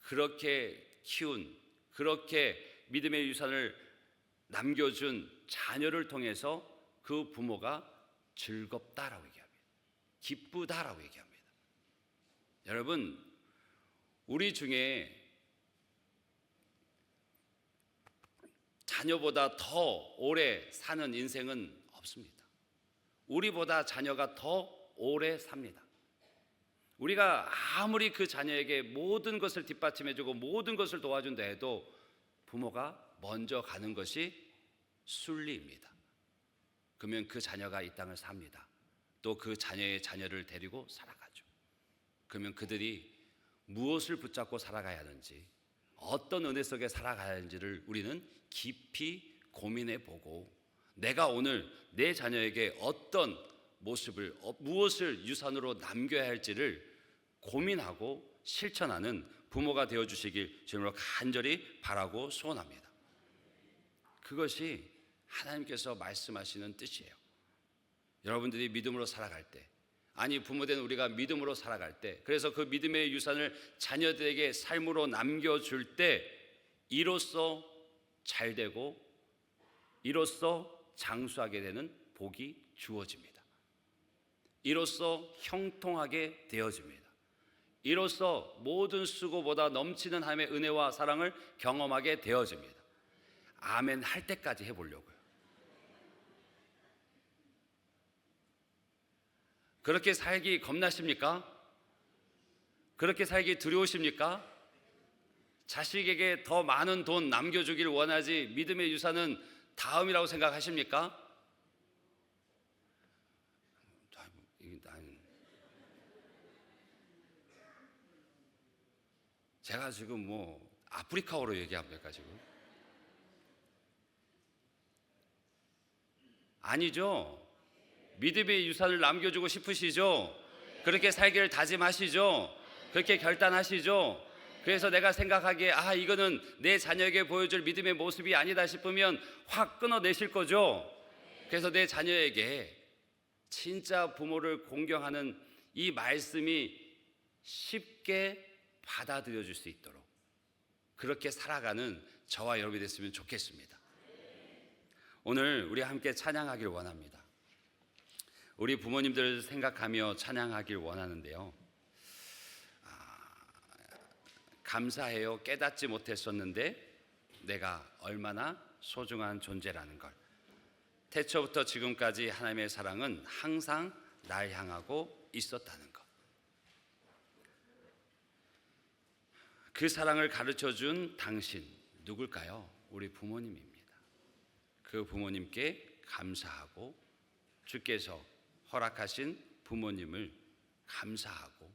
그렇게 키운, 그렇게 믿음의 유산을 남겨준 자녀를 통해서 그 부모가 즐겁다라고 얘기합니다. 기쁘다라고 얘기합니다. 여러분, 우리 중에 자녀보다 더 오래 사는 인생은 없습니다. 우리보다 자녀가 더 오래 삽니다. 우리가 아무리 그 자녀에게 모든 것을 뒷받침해주고 모든 것을 도와준다 해도 부모가 먼저 가는 것이 순리입니다. 그러면 그 자녀가 이 땅을 삽니다. 또 그 자녀의 자녀를 데리고 살아가죠. 그러면 그들이 무엇을 붙잡고 살아가야 하는지, 어떤 은혜 속에 살아가야 하는지를 우리는 깊이 고민해 보고, 내가 오늘 내 자녀에게 어떤 모습을, 무엇을 유산으로 남겨야 할지를 고민하고 실천하는 부모가 되어 주시길 주님으로 간절히 바라고 소원합니다. 그것이 하나님께서 말씀하시는 뜻이에요. 여러분들이 믿음으로 살아갈 때, 아니 부모된 우리가 믿음으로 살아갈 때, 그래서 그 믿음의 유산을 자녀들에게 삶으로 남겨줄 때 이로써 잘되고 이로써 장수하게 되는 복이 주어집니다. 이로써 형통하게 되어집니다. 이로써 모든 수고보다 넘치는 하나님의 은혜와 사랑을 경험하게 되어집니다. 아멘 할 때까지 해보려고요. 그렇게 살기 겁나십니까? 그렇게 살기 두려우십니까? 자식에게 더 많은 돈 남겨주길 원하지 믿음의 유산은 다음이라고 생각하십니까? 제가 지금 뭐 아프리카어로 얘기합니까 지금? 아니죠. 믿음의 유산을 남겨주고 싶으시죠? 그렇게 살기를 다짐하시죠? 그렇게 결단하시죠? 그래서 내가 생각하기에 이거는 내 자녀에게 보여줄 믿음의 모습이 아니다 싶으면 확 끊어내실 거죠? 그래서 내 자녀에게 진짜 부모를 공경하는 이 말씀이 쉽게 받아들여 줄 수 있도록 그렇게 살아가는 저와 여러분이 됐으면 좋겠습니다. 오늘 우리 함께 찬양하길 원합니다. 우리 부모님들을 생각하며 찬양하길 원하는데요. 감사해요. 깨닫지 못했었는데 내가 얼마나 소중한 존재라는 걸. 태초부터 지금까지 하나님의 사랑은 항상 날 향하고 있었다는 것. 그 사랑을 가르쳐준 당신 누굴까요? 우리 부모님입니다. 그 부모님께 감사하고 주께서 허락하신 부모님을 감사하고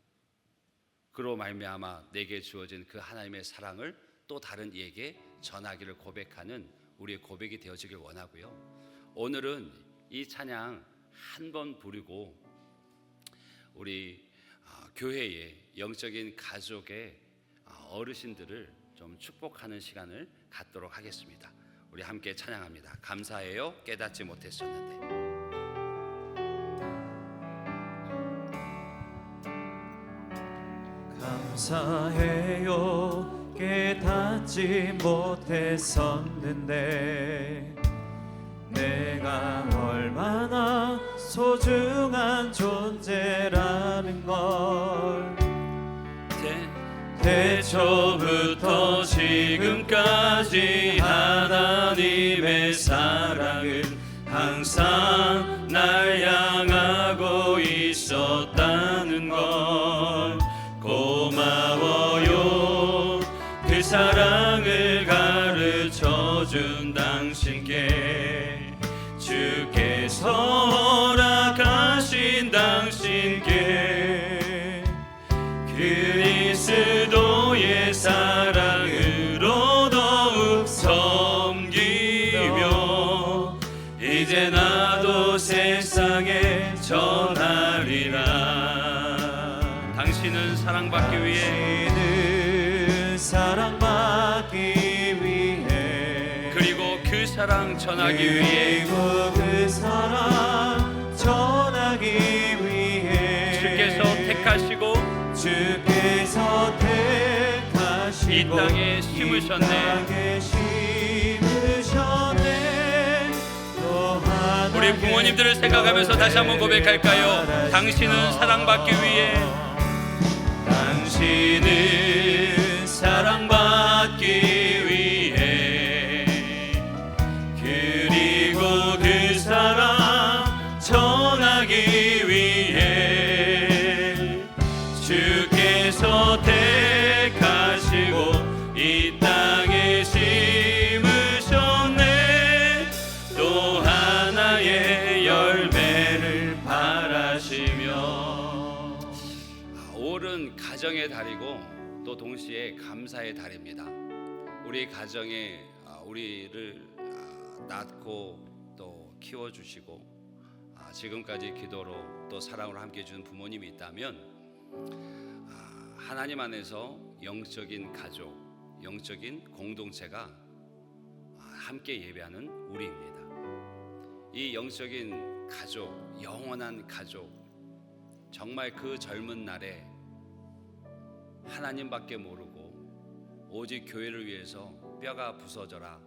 그로 말미암아 내게 주어진 그 하나님의 사랑을 또 다른 이에게 전하기를 고백하는 우리의 고백이 되어지길 원하고요. 오늘은 이 찬양 한 번 부르고 우리 교회의 영적인 가족의 어르신들을 좀 축복하는 시간을 갖도록 하겠습니다. 우리 함께 찬양합니다. 감사해요. 깨닫지 못했었는데. 감사해요. 깨닫지 못했었는데 내가 얼마나 소중한 존재라는 걸. 태초부터 지금까지 하나님의 사랑은 항상 날 향하고 있었다는 걸. 고마워요. 그 사랑을 가르쳐준 당신께, 주께서 허락하신 당신께 그리스도의 사랑으로 더욱 섬기며 이제 나도 세상에 전하리라. 당신은 사랑받기 위해 사랑받기 위해 그리고 그 사랑 전하기 위해 그 사랑 전하기 위해 주께서 택하시고 이 땅에 심으셨네. 우리 부모님들을 생각하면서 다시 한번 고백할까요? 당신은 사랑받기 위해, 당신은 사랑받기 위해 그리고 그 사랑 전하기 위해 주께서 택하시고 이 땅에 심으셨네. 또 하나의 열매를 바라시며. 5월은 가정의 달이고 또 동시에 감사의 달입니다. 우리 가정에 우리를 낳고 또 키워주시고 지금까지 기도로 또 사랑으로 함께 해준 부모님이 있다면 하나님 안에서 영적인 가족, 영적인 공동체가 함께 예배하는 우리입니다. 이 영적인 가족, 영원한 가족, 정말 그 젊은 날에 하나님밖에 모르고 오직 교회를 위해서 뼈가 부서져라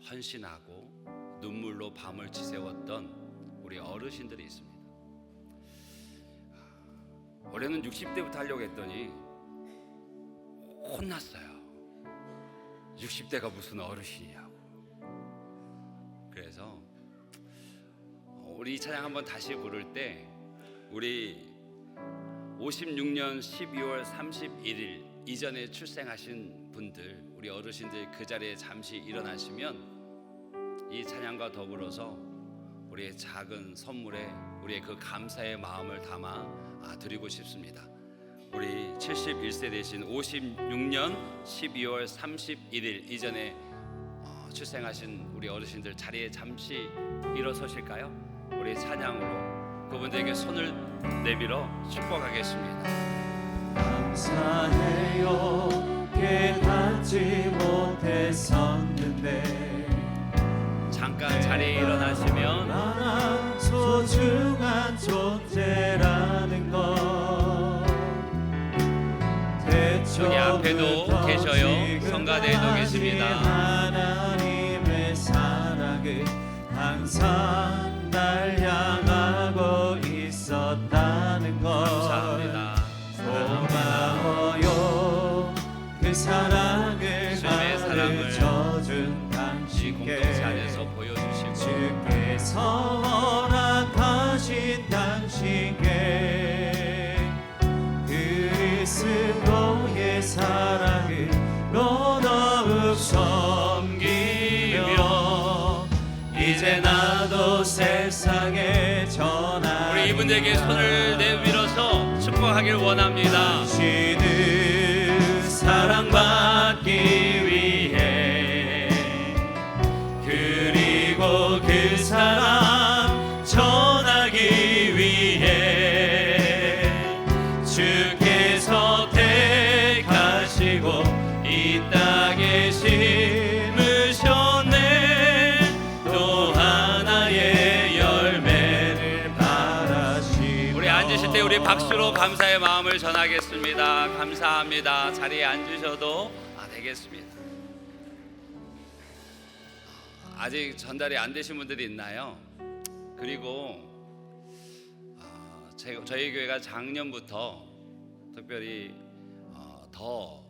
헌신하고 눈물로 밤을 지새웠던 우리 어르신들이 있습니다. 올해는 60대부터 하려고 했더니 혼났어요. 60대가 무슨 어르신이냐고. 그래서 우리 이 찬양 한번 다시 부를 때 우리 56년 12월 31일 이전에 출생하신 분들, 우리 어르신들 그 자리에 잠시 일어나시면 이 찬양과 더불어서 우리의 작은 선물에 우리의 그 감사의 마음을 담아 드리고 싶습니다. 우리 71세 되신 56년 12월 31일 이전에 출생하신 우리 어르신들 자리에 잠시 일어서실까요? 우리 찬양으로 그분들에게 손을 내밀어 축복하겠습니다. 감사해요 깨닫지 못했었는데 잠깐 자리에 일어나시면 나는 소중한 존재라는 것 여기 앞에도 계셔요. 성가대에도 계십니다. 하나님의 사랑을 항상 날 향하고 있었다는 것 감사합니다. 고마워요 그 사랑을 주님의 사랑을 가르쳐준 이 당신께 공동체 안에서 보여주시고 주께서 허락하신 당신께 그리스도의 사랑을 더더욱 섬기며 이제 나도 세상에 전하리라. 우리 이분들에게 손을 내밀어서 축복하길 원합니다. 당신을 사랑받기 위해 그리고 그 사랑 전하기 위해 주께서 택하시고 이 땅에 심으셨네. 또 하나의 열매를 바라시고 우리 앉으실 때 우리 박수로 감사의 마음을 전하겠습니다. 감사합니다. 자리에 앉으셔도 되겠습니다. 아직 전달이 안 되신 분들이 있나요? 그리고 저희 교회가 작년부터 특별히 더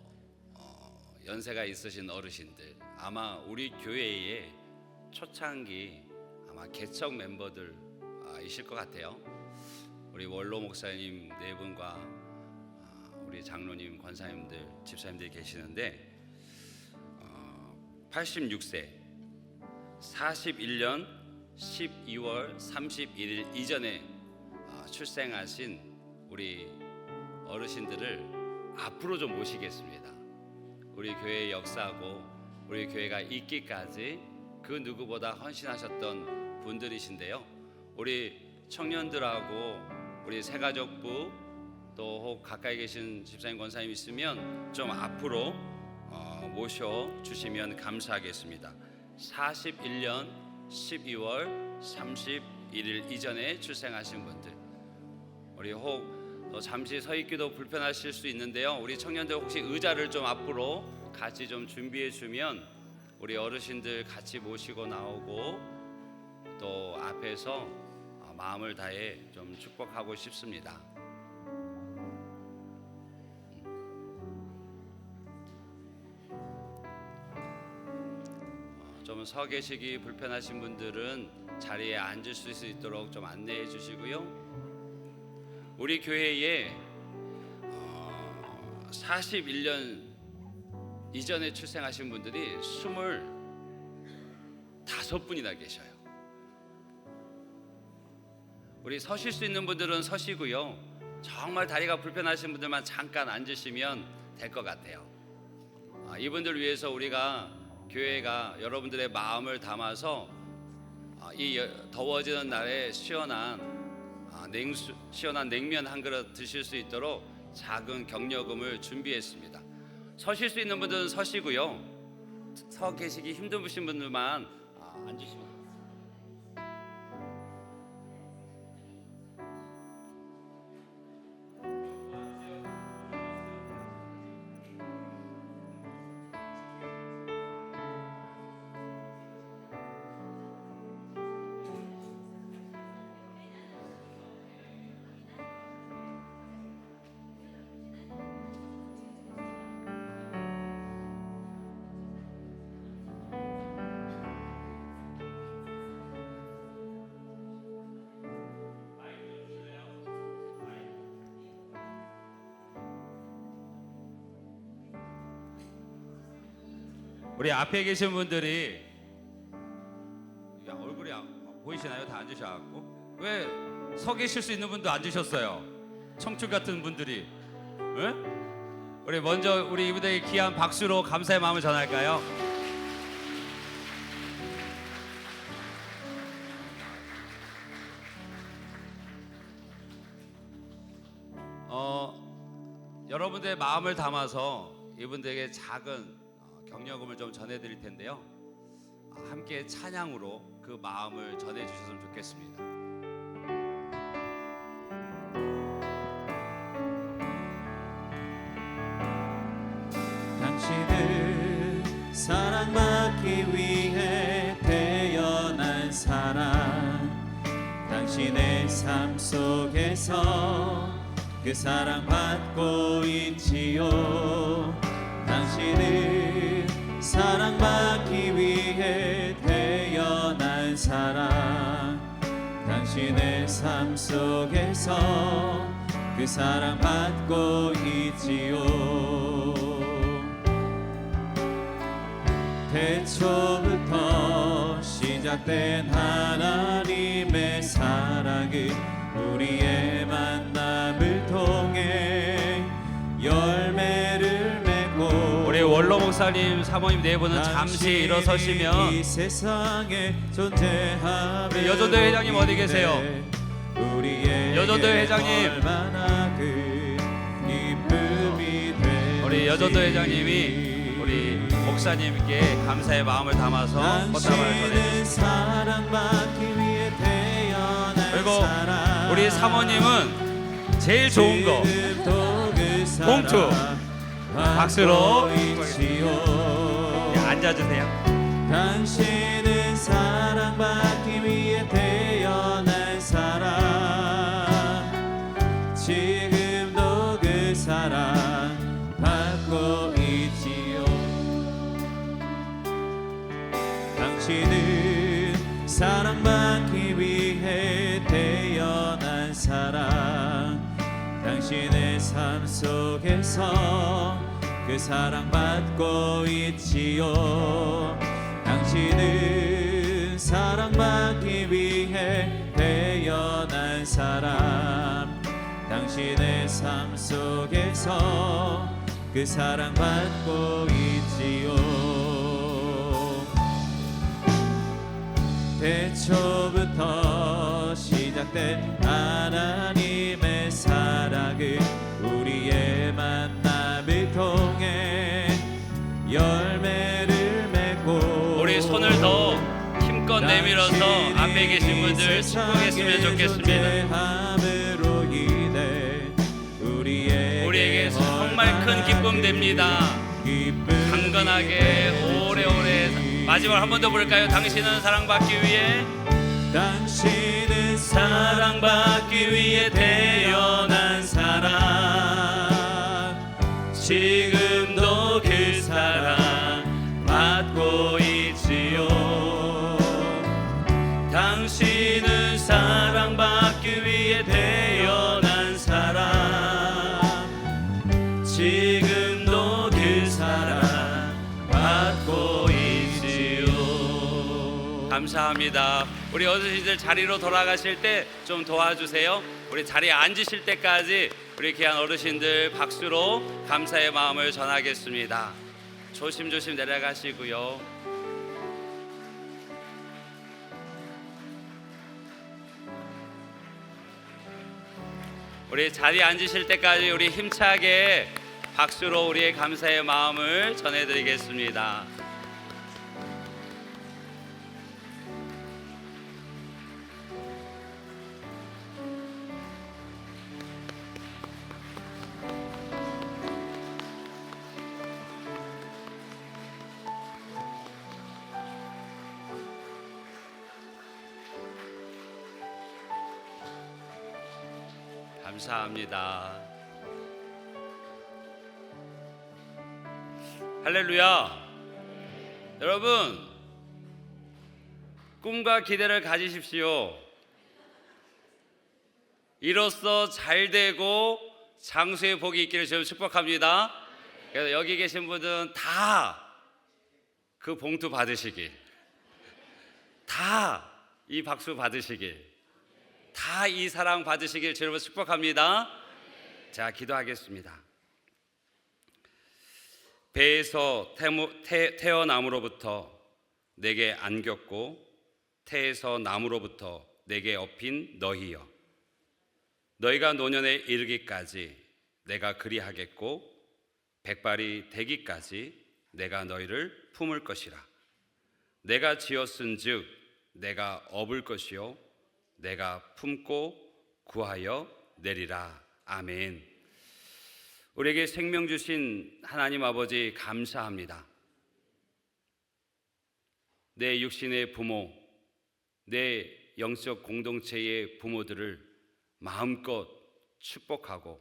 연세가 있으신 어르신들, 아마 우리 교회의 초창기 아마 개척 멤버들이실 것 같아요. 우리 원로 목사님 네 분과 우리 장로님, 권사님들, 집사님들이 계시는데 86세 41년 12월 31일 이전에 출생하신 우리 어르신들을 앞으로 좀 모시겠습니다. 우리 교회의 역사고 우리 교회가 있기까지 그 누구보다 헌신하셨던 분들이신데요. 우리 청년들하고 우리 새가족부 또 혹 가까이 계신 집사님, 권사님 있으면 좀 앞으로 모셔주시면 감사하겠습니다. 41년 12월 31일 이전에 출생하신 분들, 우리 혹 잠시 서 있기도 불편하실 수 있는데요. 우리 청년들 혹시 의자를 좀 앞으로 같이 좀 준비해 주면 우리 어르신들 같이 모시고 나오고 또 앞에서 마음을 다해 좀 축복하고 싶습니다. 좀 서 계시기 불편하신 분들은 자리에 앉을 수 있도록 좀 안내해 주시고요. 우리 교회에 41년 이전에 출생하신 분들이 25분이나 계셔요. 우리 서실 수 있는 분들은 서시고요. 정말 다리가 불편하신 분들만 잠깐 앉으시면 될 것 같아요. 이분들 위해서 우리가 교회가 여러분들의 마음을 담아서 이 더워지는 날에 시원한 냉면 한 그릇 드실 수 있도록 작은 격려금을 준비했습니다. 서실 수 있는 분들은 서시고요. 서 계시기 힘드신 분들만 앉으시면 됩니다. 우리 앞에 계신 분들이 얼굴이 보이시나요? 다 앉으셔갖고 왜 서 계실 수 있는 분도 앉으셨어요? 청춘 같은 분들이. 에? 우리 먼저 우리 이분들에게 귀한 박수로 감사의 마음을 전할까요? 여러분들의 마음을 담아서 이분들에게 작은 격려금을 좀 전해드릴 텐데요. 함께 찬양으로 그 마음을 전해주셨으면 좋겠습니다. 당신은 사랑받기 위해 태어난 사람, 당신의 삶 속에서 그 사랑받고 있지요. 당신은 사랑받기 위해 태어난 사람, 당신의 삶 속에서 그 사랑받고 있지요. 태초부터 시작된 하나님의 사랑은 우리의 만남을 통해 열매를 맺고, 우리 원로 목사님, 사모님 네 분은 잠시 일어서시면 이 세상에 존재함을 우리 여전도 회장님 어디 계세요? 여전도 회장님, 우리 여전도 회장님이 우리 목사님께 감사의 마음을 담아서 꽃다발을 전해주십니다. 그리고 우리 사모님은 제일 좋은 거 봉투 박수로 앉아주세요. 당신은 사랑받기 위해 태어난 사람, 지금도 그 사랑 받고 있지요. 당신은 사랑받기 위해 태어난 사람, 당신의 삶 속에서 그 사랑받고 있지요. 당신은 사랑받기 위해 태어난 사람, 당신의 삶 속에서 그 사랑받고 있지요. 태초부터 시작된 하나님의 사랑은 우리의 만남을 통해 열매를 맺고, 우리 손을 더 힘껏 내밀어서 앞에 계신 분들 축복했으면 좋겠습니다. 우리에게 정말 큰 기쁨 됩니다. 강건하게 오래오래. 마지막 한 번 더 부를까요? 당신은 사랑받기 위해, 당신은 사랑받기 위해 태어난 사람, 지금도 그 사랑 받고 있지요. 당신은 사랑받기 위해 태어난 사람, 지금도 그 사랑 받고 있지요. 감사합니다. 우리 어르신들 자리로 돌아가실 때 좀 도와주세요. 우리 자리에 앉으실 때까지 우리 귀한 어르신들 박수로 감사의 마음을 전하겠습니다. 조심조심 내려가시고요. 우리 자리에 앉으실 때까지 우리 힘차게 박수로 우리의 감사의 마음을 전해드리겠습니다. 감사합니다. 할렐루야. 여러분, 꿈과 기대를 가지십시오. 이로써 잘되고 장수의 복이 있기를 저는 축복합니다. 그래서 여기 계신 분들은 다 그 봉투 받으시길, 다 이 박수 받으시길, 다 이 사랑 받으시길 여러분 축복합니다. 자, 기도하겠습니다. 배에서 태어남으로부터 내게 안겼고 태에서 남으로부터 내게 업힌 너희여, 너희가 노년에 이르기까지 내가 그리하겠고 백발이 되기까지 내가 너희를 품을 것이라. 내가 지었은즉 내가 업을 것이요 내가 품고 구하여 내리라. 아멘. 우리에게 생명 주신 하나님 아버지 감사합니다. 내 육신의 부모, 내 영적 공동체의 부모들을 마음껏 축복하고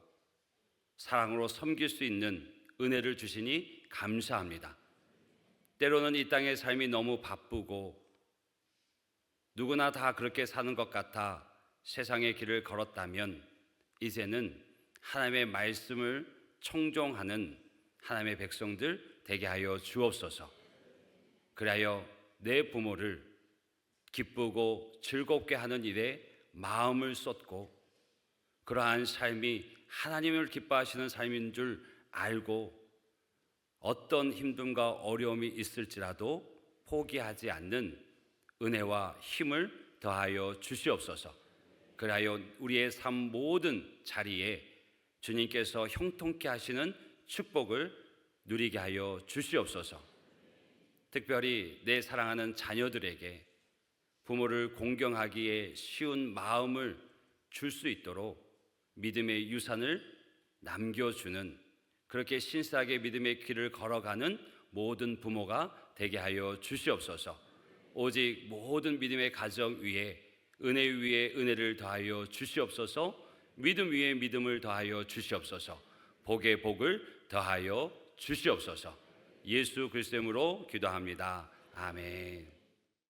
사랑으로 섬길 수 있는 은혜를 주시니 감사합니다. 때로는 이 땅의 삶이 너무 바쁘고 누구나 다 그렇게 사는 것 같아 세상의 길을 걸었다면 이제는 하나님의 말씀을 청종하는 하나님의 백성들 되게 하여 주옵소서. 그리하여 내 부모를 기쁘고 즐겁게 하는 일에 마음을 쏟고 그러한 삶이 하나님을 기뻐하시는 삶인 줄 알고 어떤 힘듦과 어려움이 있을지라도 포기하지 않는 은혜와 힘을 더하여 주시옵소서. 그리하여 우리의 삶 모든 자리에 주님께서 형통케 하시는 축복을 누리게 하여 주시옵소서. 특별히 내 사랑하는 자녀들에게 부모를 공경하기에 쉬운 마음을 줄 수 있도록 믿음의 유산을 남겨주는, 그렇게 신실하게 믿음의 길을 걸어가는 모든 부모가 되게 하여 주시옵소서. 오직 모든 믿음의 가정 위에 은혜 위에 은혜를 더하여 주시옵소서. 믿음 위에 믿음을 더하여 주시옵소서. 복의 복을 더하여 주시옵소서. 예수 그리스도의 이름으로 기도합니다. 아멘.